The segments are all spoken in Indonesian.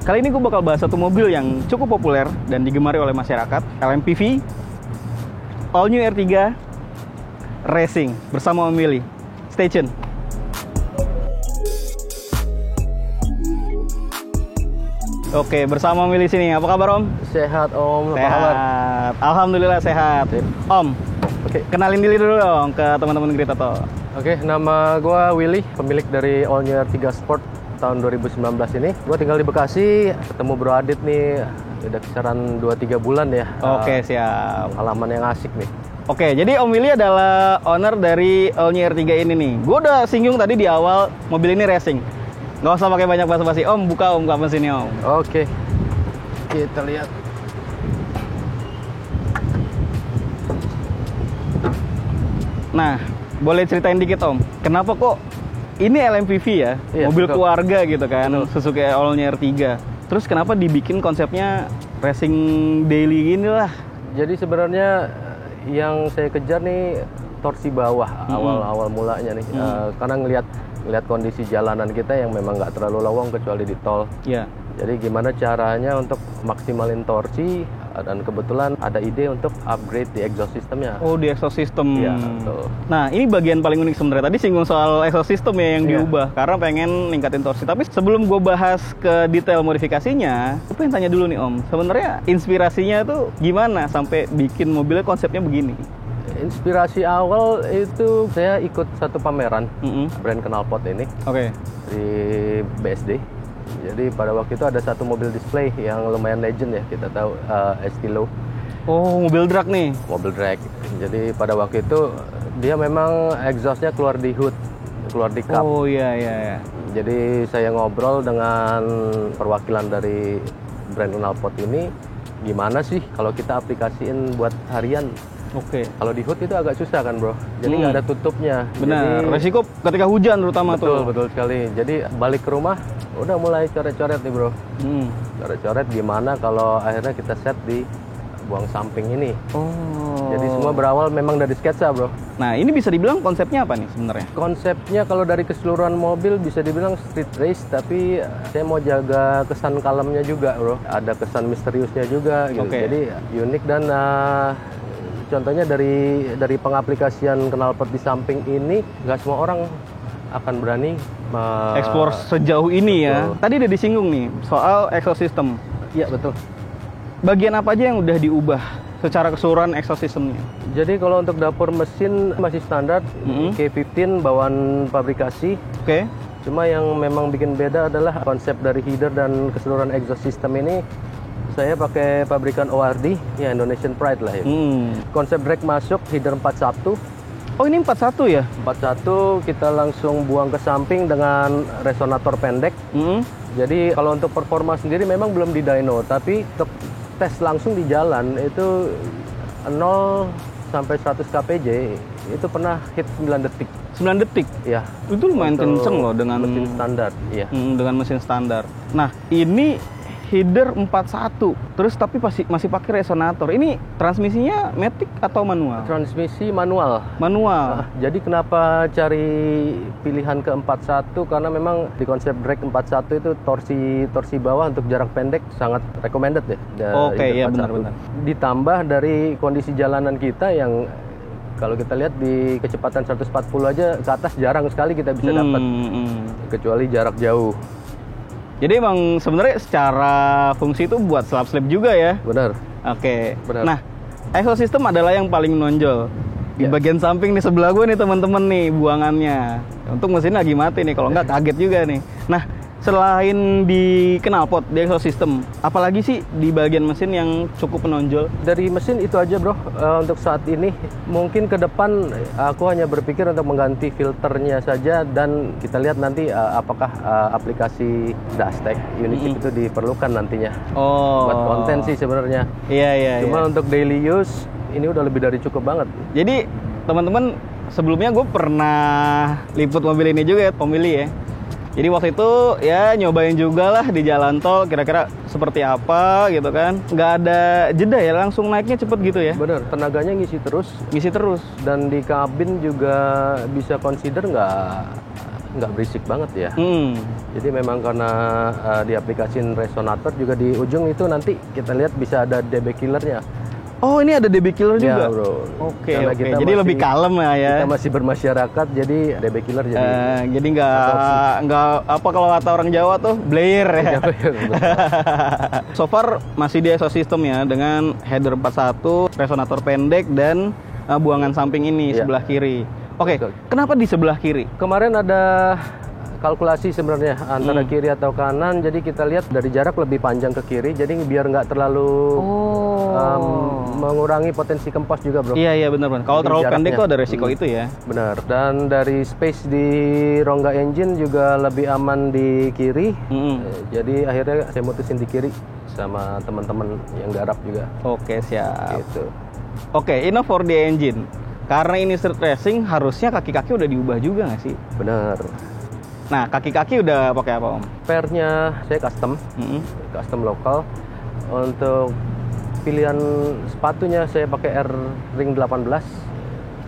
Kali ini gue bakal bahas satu mobil yang cukup populer dan digemari oleh masyarakat, LMPV All New R3 Racing bersama Om Willy. Stay tune. Oke, bersama Om Willy sini. Apa kabar Om? Sehat Om. Sehat. Apa kabar? Alhamdulillah sehat. Om, Oke. kenalin diri dulu dong ke teman-teman Grita Tol. Oke, nama gue Willy, pemilik dari All New R3 Sport tahun 2019 ini. Gue tinggal di Bekasi, ketemu Bro Adit nih, udah kisaran 2-3 bulan ya. Oke, siap. Pengalaman yang asik nih. Oke, jadi Om Willy adalah owner dari All New R3 ini nih. Gue udah singgung tadi di awal, mobil ini racing. Nggak usah pakai banyak basa-basi. Om, buka mesin ini Om. Oke, kita lihat. Nah, boleh ceritain dikit Om, kenapa kok ini LMPV ya, Iya, mobil betul. keluarga gitu kan, Betul. Suzuki All New R3. Terus kenapa dibikin konsepnya racing daily gini lah? Jadi sebenarnya yang saya kejar nih torsi bawah awal mulanya nih. Karena ngelihat kondisi jalanan kita yang memang nggak terlalu lowong kecuali di tol. Iya. Jadi gimana caranya untuk maksimalin torsi, dan kebetulan ada ide untuk upgrade di exhaust systemnya. Oh, di exhaust system. Iya, betul. Nah, ini bagian paling unik sebenarnya. Tadi singgung soal exhaust system ya yang Iya. diubah karena pengen ningkatin torsi. Tapi sebelum gue bahas ke detail modifikasinya, gue pengen tanya dulu nih Om. Sebenarnya inspirasinya tuh gimana sampai bikin mobilnya konsepnya begini? Inspirasi awal itu saya ikut satu pameran Mm-mm. brand knalpot ini Oke. di BSD. Jadi pada waktu itu ada satu mobil display yang lumayan legend ya, kita tahu Estilo, Oh, mobil drag nih. mobil drag. Jadi pada waktu itu dia memang exhaustnya keluar di hood, keluar di kap. Oh iya iya iya. Jadi saya ngobrol dengan perwakilan dari brand knalpot ini, gimana sih kalau kita aplikasiin buat harian. Oke. Kalau di hood itu agak susah kan bro, jadi nggak ada tutupnya. Benar. Jadi, Resiko ketika hujan terutama betul, tuh. betul sekali. Jadi balik ke rumah, udah mulai coret-coret nih bro. Hmm. Coret-coret gimana kalau akhirnya kita set di buang samping ini. Oh. Jadi semua berawal memang dari sketsa bro. Nah, ini bisa dibilang konsepnya apa nih sebenarnya? Konsepnya kalau dari keseluruhan mobil bisa dibilang street race, tapi saya mau jaga kesan kalemnya juga bro. Ada kesan misteriusnya juga gitu. Oke. Jadi unik dan contohnya dari pengaplikasian knalpot di samping ini, nggak semua orang akan berani Explore sejauh ini ya. betul. Tadi udah disinggung nih soal exhaust system. Iya betul. Bagian apa aja yang udah diubah secara keseluruhan exhaust systemnya? Jadi kalau untuk dapur mesin masih standar K15 bawaan pabrikasi. Oke. Cuma yang memang bikin beda adalah konsep dari header dan keseluruhan exhaust system ini. Saya pakai pabrikan ORD, ya Indonesian Pride lah ya. Konsep drag masuk, header 41. Oh, ini 41 ya? 41 kita langsung buang ke samping dengan resonator pendek. Jadi kalau untuk performa sendiri memang belum di dyno, tapi untuk tes langsung di jalan itu 0 sampai 100 kpj itu pernah hit 9 detik. 9 detik? Ya. Itu lumayan Untuk kenceng loh dengan mesin standar. Iya. dengan mesin standar. Nah, ini header 41, terus tapi masih pakai resonator. Ini transmisinya matic atau manual? Transmisi manual. Manual. Jadi kenapa cari pilihan ke 41? Karena memang di konsep drag 41 itu torsi bawah untuk jarak pendek sangat recommended ya. Oke, iya benar-benar. Ditambah dari kondisi jalanan kita yang kalau kita lihat di kecepatan 140 aja ke atas jarang sekali kita bisa dapat, kecuali jarak jauh. Jadi emang sebenarnya secara fungsi itu buat slap slip juga ya? Benar. Oke. Benar. Nah, exhaust system adalah yang paling menonjol. Di Ya. bagian samping nih sebelah gue nih teman-teman nih buangannya. Untuk mesin lagi mati nih, kalau nggak kaget juga nih. Nah, selain di knalpot, di exhaust system, apalagi sih di bagian mesin yang cukup menonjol? Dari mesin itu aja bro, untuk saat ini. Mungkin ke depan aku hanya berpikir untuk mengganti filternya saja, dan kita lihat nanti apakah aplikasi Dastech Unity itu diperlukan nantinya. Oh. Buat konten sih sebenarnya. Iya, iya. Cuma untuk daily use ini udah lebih dari cukup banget. Jadi teman-teman, sebelumnya gue pernah liput mobil ini juga ya, Willy ya. Jadi waktu itu ya nyobain juga lah di jalan tol, kira-kira seperti apa gitu kan. Nggak ada jeda ya, langsung naiknya cepet gitu ya. Bener, tenaganya ngisi terus. Ngisi terus. Dan di kabin juga bisa consider nggak nggak berisik banget ya. Jadi memang karena diaplikasiin resonator juga di ujung itu nanti kita lihat bisa ada dB killernya. Oh, ini ada dB killer juga? Ya, bro. Oke. Jadi lebih kalem ya. Kita masih bermasyarakat, jadi dB killer jadi nggak apa kalau kata orang Jawa tuh blayer ya. So far masih di ekosistem ya dengan header 41, resonator pendek dan buangan samping ini sebelah kiri. Oke, kenapa di sebelah kiri? Kemarin ada kalkulasi sebenarnya antara kiri atau kanan, jadi kita lihat dari jarak lebih panjang ke kiri, jadi biar nggak terlalu mengurangi potensi kempos juga, bro. Iya benar. Kalau terlalu pendek kok ada resiko itu ya. Benar. Dan dari space di rongga engine juga lebih aman di kiri. Jadi akhirnya saya mutusin di kiri sama teman-teman yang garap juga. Oke, siap. Gitu. Oke, ini for the engine. Karena ini street racing, harusnya kaki-kaki udah diubah juga nggak sih? Benar. Nah, kaki-kaki udah pakai apa, Om? Pairnya saya custom, custom lokal. Untuk pilihan sepatunya saya pakai R Ring 18.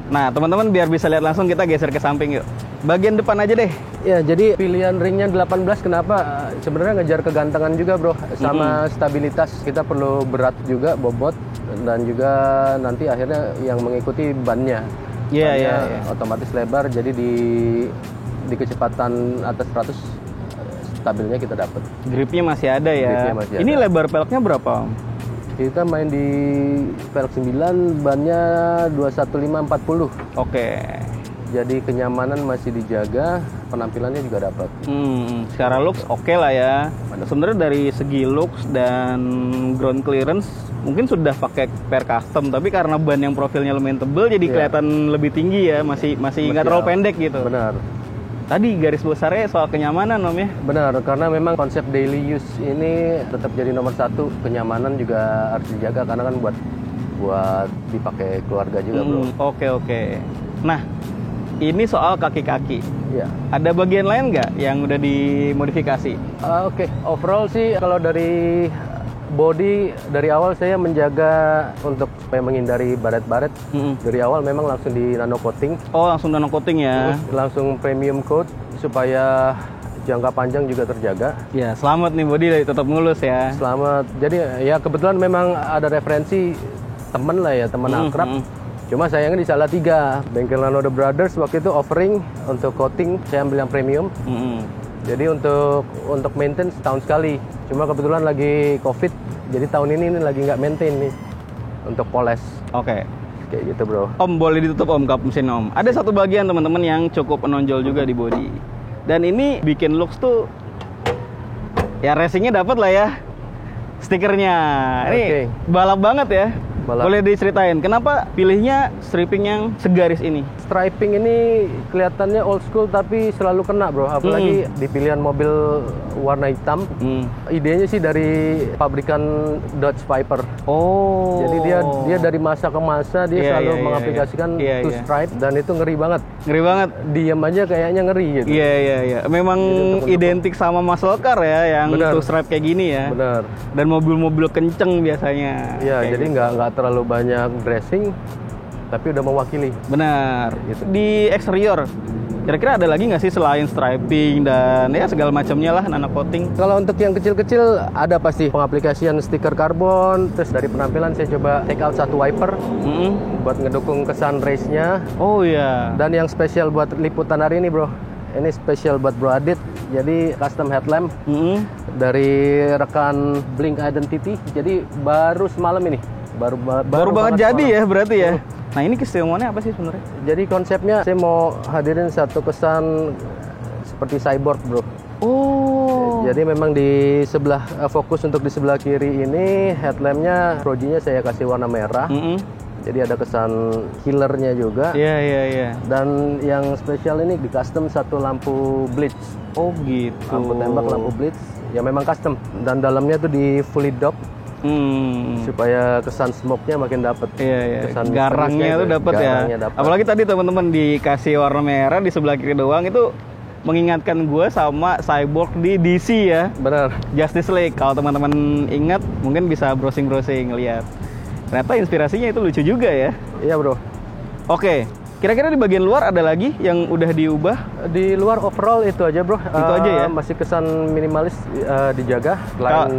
Nah, teman-teman biar bisa lihat langsung, kita geser ke samping yuk. Bagian depan aja deh. Ya, jadi pilihan ringnya 18 kenapa? Sebenarnya ngejar kegantengan juga, bro. Sama stabilitas. Kita perlu berat juga, bobot. Dan juga nanti akhirnya yang mengikuti bannya. Iya. Otomatis lebar, jadi di kecepatan atas 100 stabilnya kita dapat. Gripnya masih ada ya. Ini lebar peleknya berapa, Om? Kita main di pelek 9, bannya 215/40. Oke. Jadi kenyamanan masih dijaga, penampilannya juga dapat. Secara looks oke lah ya. Sebenarnya dari segi looks dan ground clearance mungkin sudah pakai pair custom, tapi karena ban yang profilnya lumayan tebel jadi kelihatan lebih tinggi ya, masih nggak terlalu pendek gitu. Benar. Tadi garis besarnya soal kenyamanan, Om ya? Benar, karena memang konsep daily use ini tetap jadi nomor satu. Kenyamanan juga harus dijaga karena kan buat dipakai keluarga juga, bro. Oke. Nah, ini soal kaki-kaki. Ya. Ada bagian lain nggak yang udah dimodifikasi? Oke. Overall sih kalau dari body, dari awal saya menjaga untuk supaya menghindari baret-baret. Dari awal memang langsung di nano coating. Oh, langsung nano coating ya? Langsung premium coat supaya jangka panjang juga terjaga. Ya, selamat nih body tetap mulus ya. Selamat. Jadi ya kebetulan memang ada referensi temen lah ya, teman akrab. Cuma sayangnya di Salatiga, bengkel Nano The Brothers waktu itu offering untuk coating, saya ambil yang premium. Jadi untuk maintenance setahun sekali. Cuma kebetulan lagi COVID, jadi tahun ini lagi nggak maintain nih untuk poles. Oke. Kayak gitu, bro. Om, boleh ditutup, Om, kap mesin, Om. Ada satu bagian teman-teman yang cukup menonjol juga di body. Dan ini bikin looks tuh ya racingnya dapat lah ya. Stikernya. Ini balap banget ya. Boleh diceritain kenapa pilihnya striping yang segaris ini? Striping ini kelihatannya old school tapi selalu kena, bro. Apalagi di pilihan mobil warna hitam. Idenya sih dari pabrikan Dodge Viper. Oh. Jadi dia dari masa ke masa dia selalu mengaplikasikan two stripe dan itu ngeri banget. Ngeri banget. Diam aja kayaknya ngeri gitu. Iya. Memang identik sama muscle car ya yang two stripe kayak gini ya. Benar. Dan mobil-mobil kenceng biasanya. Iya, jadi nggak terlalu banyak dressing, tapi udah mewakili. Benar. Gitu. Di eksterior, kira-kira ada lagi nggak sih selain striping dan ya segala macamnya lah nano coating? Kalau untuk yang kecil-kecil ada pasti pengaplikasian stiker karbon. Terus dari penampilan saya coba take out satu wiper buat ngedukung kesan race-nya. Oh iya. Dan yang spesial buat liputan hari ini, bro. Ini spesial buat Bro Adit. Jadi custom headlamp dari rekan Blink Identity. Jadi baru semalam ini. Baru banget jadi ya berarti ya. Nah, ini keistimewaannya apa sih sebenarnya? Jadi konsepnya saya mau hadirin satu kesan seperti cyborg, bro. Oh. Jadi memang di sebelah fokus untuk di sebelah kiri ini headlampnya projinya saya kasih warna merah. Jadi ada kesan killernya juga. Iya. Dan yang spesial ini di custom satu lampu blitz. Oh gitu. Lampu tembak, lampu blitz. Ya memang custom. Dan dalamnya tuh di fully dop. Supaya kesan smoke-nya makin dapet. Iya. Kesan garangnya tuh dapet ya. Apalagi tadi teman-teman dikasih warna merah di sebelah kiri doang itu mengingatkan gue sama Cyborg di DC ya. Benar. Justice League. Kalau teman-teman ingat mungkin bisa browsing lihat. Ternyata inspirasinya itu lucu juga ya. Iya, bro. Oke. Kira-kira di bagian luar ada lagi yang udah diubah? Di luar overall itu aja bro. Itu aja ya? Masih kesan minimalis dijaga selain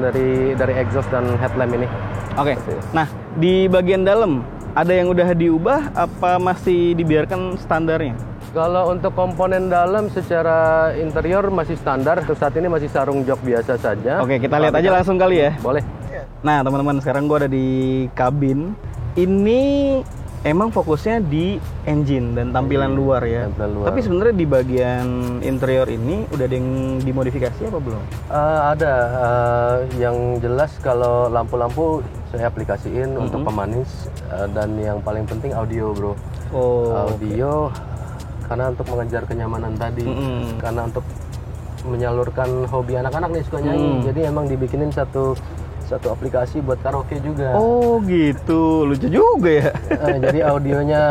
dari exhaust dan headlamp ini. Oke. Nah, di bagian dalam ada yang udah diubah apa masih dibiarkan standarnya? Kalau untuk komponen dalam secara interior masih standar. Untuk saat ini masih sarung jok biasa saja. Oke, kita lihat aja langsung kali ya. Boleh. Nah, teman-teman, sekarang gua ada di kabin. Ini emang fokusnya di engine dan tampilan luar ya. Tampilan luar. Tapi sebenarnya di bagian interior ini udah ada yang dimodifikasi apa belum? Ada. Yang jelas kalau lampu-lampu saya aplikasiin untuk pemanis dan yang paling penting audio bro. Audio karena untuk mengejar kenyamanan tadi. Karena untuk menyalurkan hobi anak-anak nih suka nyanyi. Jadi emang dibikinin satu aplikasi buat karaoke juga. Oh gitu, lucu juga ya. Jadi audionya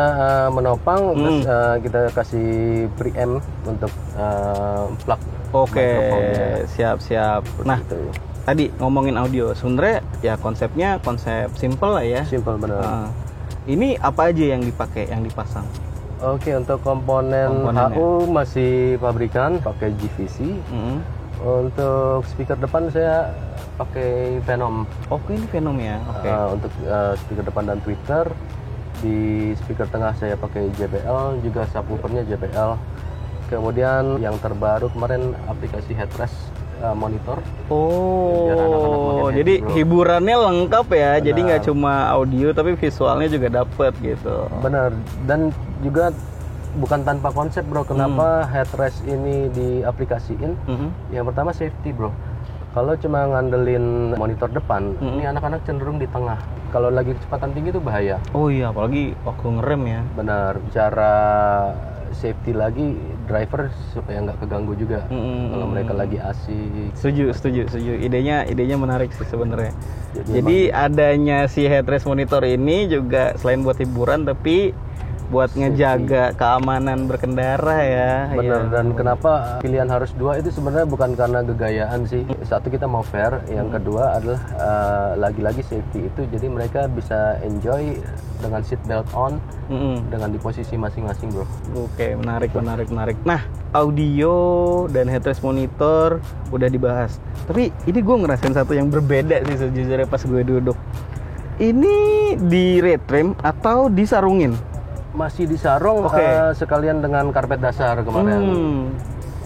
menopang, terus kita kasih preamp untuk plug. Oke, siap. Nah, gitu. Tadi ngomongin audio, sebenarnya ya konsepnya konsep simple lah ya. Simple benar. Ini apa aja yang dipakai, yang dipasang? Oke, untuk komponen HU masih pabrikan, pakai GVC. Untuk speaker depan saya pakai Venom. Oke, ini Venom ya. Oke. Untuk speaker depan dan tweeter. Di speaker tengah saya pakai JBL, juga subwoofernya JBL. Kemudian yang terbaru kemarin aplikasi headrest monitor. Jadi hiburannya lengkap ya. Benar. Jadi nggak cuma audio tapi visualnya juga dapet gitu. Benar. Dan juga bukan tanpa konsep bro. Kenapa headrest ini diaplikasiin? Yang pertama safety bro. Kalau cuma ngandelin monitor depan, ini anak-anak cenderung di tengah. Kalau lagi kecepatan tinggi itu bahaya. Oh iya, apalagi waktu ngerem ya. Benar. Cara safety lagi driver supaya nggak keganggu juga kalau mereka lagi asik. Setuju. Idenya menarik sih sebenarnya. Jadi adanya si headrest monitor ini juga selain buat hiburan tapi buat ngejaga keamanan berkendara ya. Benar. Ya. Dan kenapa pilihan harus dua itu sebenarnya bukan karena gegayaan sih. Satu, kita mau fair. Yang kedua adalah lagi-lagi safety itu. Jadi mereka bisa enjoy dengan seat belt on dengan di posisi masing-masing bro. Oke, menarik. Nah, audio dan headrest monitor udah dibahas. Tapi ini gue ngerasain satu yang berbeda sih sejujurnya pas gue duduk. Ini di retrim atau disarungin? Masih disarung sekalian dengan karpet dasar kemarin.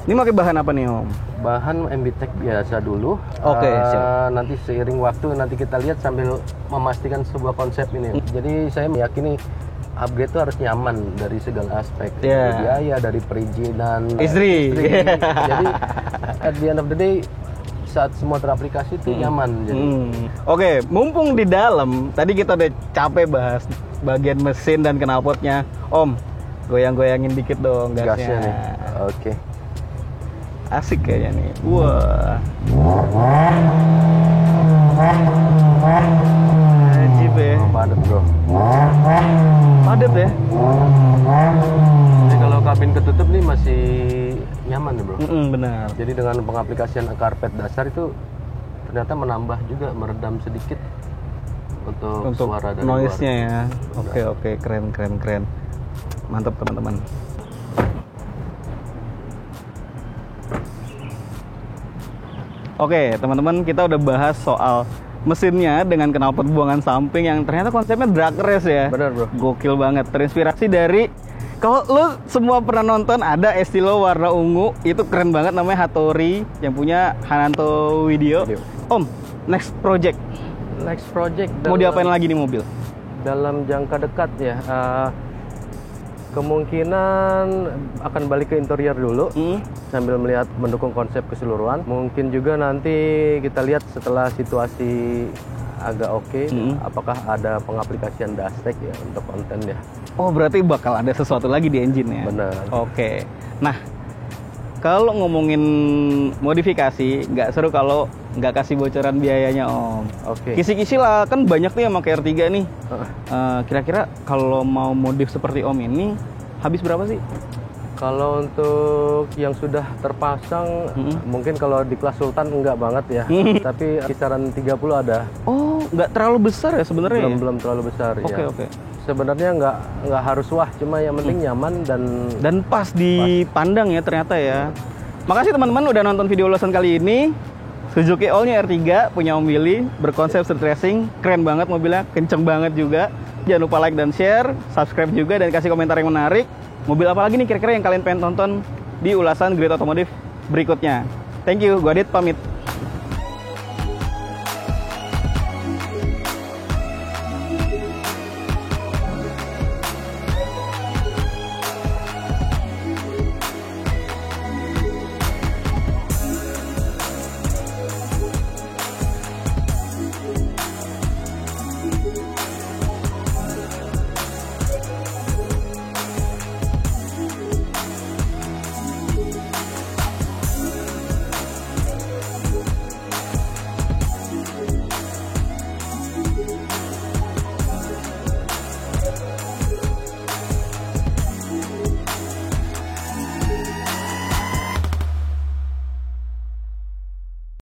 Ini pakai bahan apa nih Om? Bahan MBTEK biasa dulu. Siap. Nanti seiring waktu nanti kita lihat sambil memastikan sebuah konsep ini. Jadi saya meyakini upgrade itu harus nyaman dari segala aspek. Dari biaya, dari perizinan istri. Jadi at the end of the day saat semua teraplikasi itu nyaman. Oke, mumpung di dalam, tadi kita udah capek bahas bagian mesin dan knalpotnya. Om, goyang-goyangin dikit dong gasnya nih. Oke. Asik kayaknya nih. Wah. Ajib ya. Padat bro. Padat ya. Jadi kalau kabin ketutup nih masih nyaman nih bro. Benar. Jadi dengan pengaplikasian karpet dasar itu ternyata menambah juga, meredam sedikit untuk suara dari noise-nya luar. Ya. Oke, keren. Mantap teman-teman. Oke, teman-teman, kita udah bahas soal mesinnya dengan knalpot buangan samping yang ternyata konsepnya drag race ya. Benar bro. Gokil banget. Terinspirasi dari, kalau lo semua pernah nonton, ada Estilo warna ungu, itu keren banget, namanya Hattori yang punya Hananto Video. Om, next project mau diapain lagi nih mobil? Dalam jangka dekat ya, kemungkinan akan balik ke interior dulu sambil melihat mendukung konsep keseluruhan. Mungkin juga nanti kita lihat setelah situasi agak oke, apakah ada pengaplikasian dashtek ya untuk konten ya. Oh, berarti bakal ada sesuatu lagi di engine ya? Benar. Oke. Nah, kalau ngomongin modifikasi, nggak seru kalau nggak kasih bocoran biayanya Om. Oke. Kisi-kisi lah, kan banyak nih yang pakai R3 nih. Kira-kira kalau mau modif seperti Om ini, habis berapa sih? Kalau untuk yang sudah terpasang, mungkin kalau di kelas Sultan enggak banget ya. Tapi kisaran 30 ada. Oh, nggak terlalu besar ya sebenarnya? Belum terlalu besar ya. Oke. sebenarnya nggak harus wah, cuma yang penting nyaman dan pas dipandang ya ternyata ya. Makasih teman-teman udah nonton video ulasan kali ini. Suzuki All-nya R3 punya Om Willy, berkonsep street racing, keren banget mobilnya, kenceng banget juga. Jangan lupa like dan share, subscribe juga dan kasih komentar yang menarik. Mobil apa lagi nih kira-kira yang kalian pengen tonton di ulasan Grid Otomotif berikutnya. Thank you, gua Adit pamit.